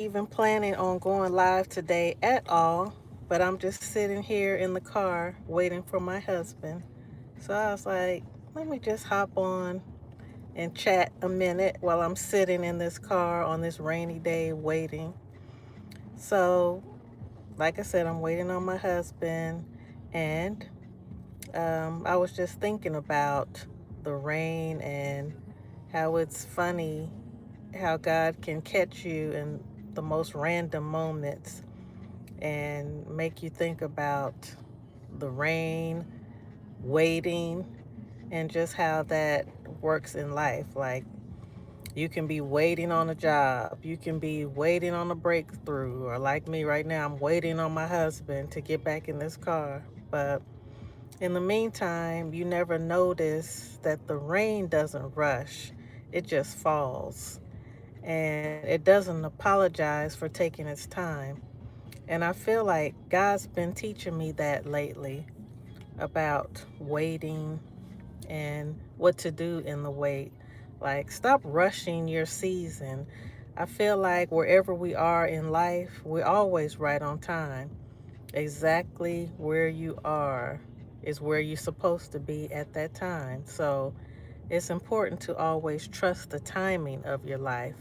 even planning on going live today at all, but I'm just sitting here in the car waiting for my husband. So I was like, let me just hop on and chat a minute while I'm sitting in this car on this rainy day waiting. So, like I said, I'm waiting on my husband, and I was just thinking about the rain and how it's funny how God can catch you in the most random moments and make you think about the rain, waiting, and just how that works in life. Like, you can be waiting on a job, you can be waiting on a breakthrough, or like me right now, I'm waiting on my husband to get back in this car. But in the meantime, you never notice that the rain doesn't rush, it just falls. And it doesn't apologize for taking its time. And I feel like God's been teaching me that lately about waiting and what to do in the wait. Like, stop rushing your season. I feel like wherever we are in life, we're always right on time. Exactly where you are is where you're supposed to be at that time. So it's important to always trust the timing of your life.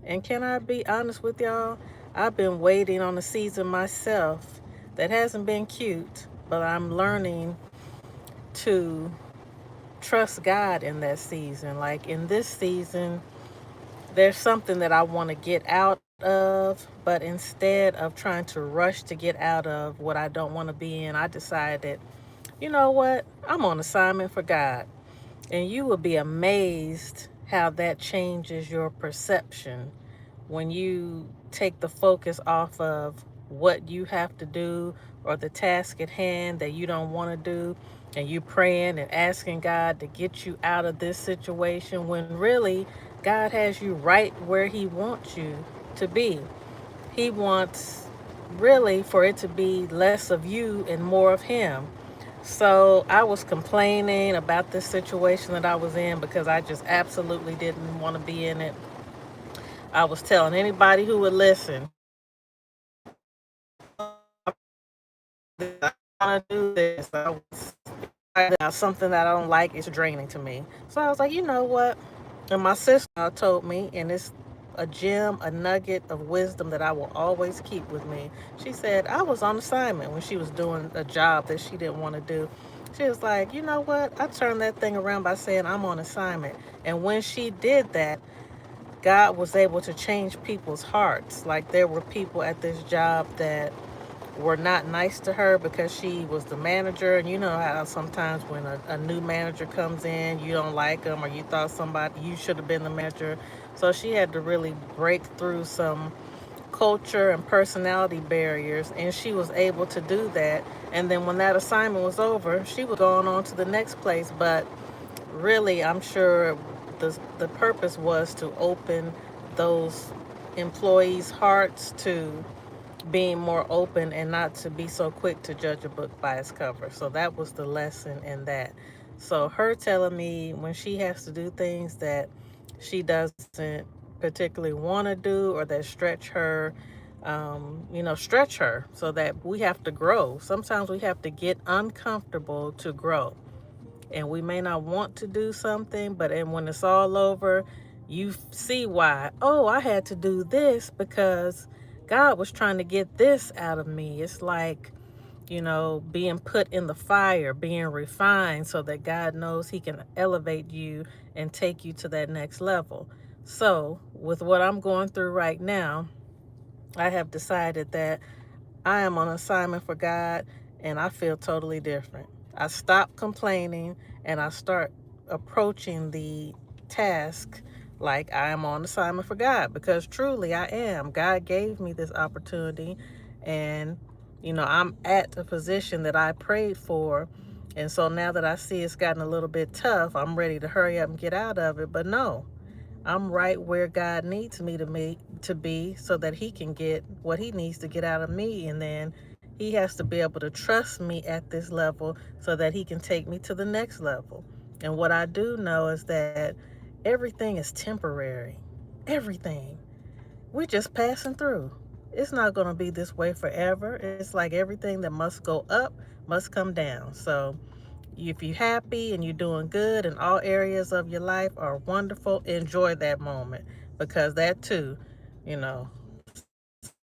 And can I be honest with y'all? I've been waiting on a season myself that hasn't been cute, but I'm learning to trust God in that season. Like in this season, there's something that I want to get out of, but instead of trying to rush to get out of what I don't want to be in, I decided, you know what? I'm on assignment for God. And you will be amazed how that changes your perception when you take the focus off of what you have to do or the task at hand that you don't want to do, and you praying and asking God to get you out of this situation when really God has you right where He wants you to be. He wants really for it to be less of you and more of Him. So I was complaining about this situation that I was in because I just absolutely didn't want to be in it. I was telling anybody who would listen, I want to do this. I was something that I don't like is draining to me. So I was like, you know what? And my sister told me, and it's a gem, a nugget of wisdom that I will always keep with me. She said, I was on assignment when she was doing a job that she didn't want to do. She was like, you know what? I turned that thing around by saying I'm on assignment. And when she did that, God was able to change people's hearts. Like there were people at this job that were not nice to her because she was the manager. And you know how sometimes when a new manager comes in, you don't like them or you thought somebody, you should have been the manager. So she had to really break through some culture and personality barriers, and she was able to do that. And then when that assignment was over, she was going on to the next place. But really, I'm sure the purpose was to open those employees' hearts to being more open and not to be so quick to judge a book by its cover. So that was the lesson in that. So her telling me when she has to do things that she doesn't particularly want to do or that stretch her, stretch her so that we have to grow. Sometimes we have to get uncomfortable to grow, and we may not want to do something, but and when it's all over, you see why. Oh, I had to do this because God was trying to get this out of me. It's like, being put in the fire, being refined so that God knows He can elevate you and take you to that next level. So, with what I'm going through right now, I have decided that I am on assignment for God, and I feel totally different. I stop complaining and I start approaching the task like I am on assignment for God, because truly I am. God gave me this opportunity, and I'm at a position that I prayed for. And so now that I see it's gotten a little bit tough, I'm ready to hurry up and get out of it. But no, I'm right where God needs me to be so that He can get what He needs to get out of me. And then He has to be able to trust me at this level so that He can take me to the next level. And what I do know is that everything is temporary. Everything. we're just passing through. It's not going to be this way forever. It's like everything that must go up must come down. So if you're happy and you're doing good and all areas of your life are wonderful, enjoy that moment, because that too, you know,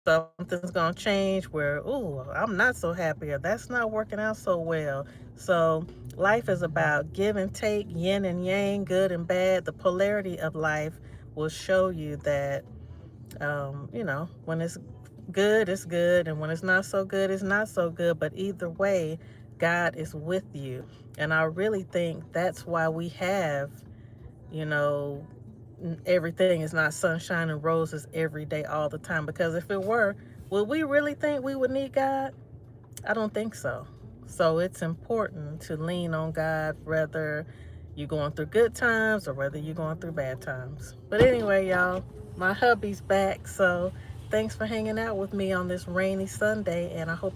something's going to change where, ooh, I'm not so happy, or that's not working out so well. So life is about give and take, yin and yang, good and bad. The polarity of life will show you that, when it's good, it's good, and when it's not so good, it's not so good. But either way, God is with you. And I really think that's why we have, you know, everything is not sunshine and roses every day, all the time. Because if it were, would we really think we would need God? I don't think so. So it's important to lean on God, whether you're going through good times or whether you're going through bad times. But anyway, y'all, my hubby's back. So thanks for hanging out with me on this rainy Sunday. And I hope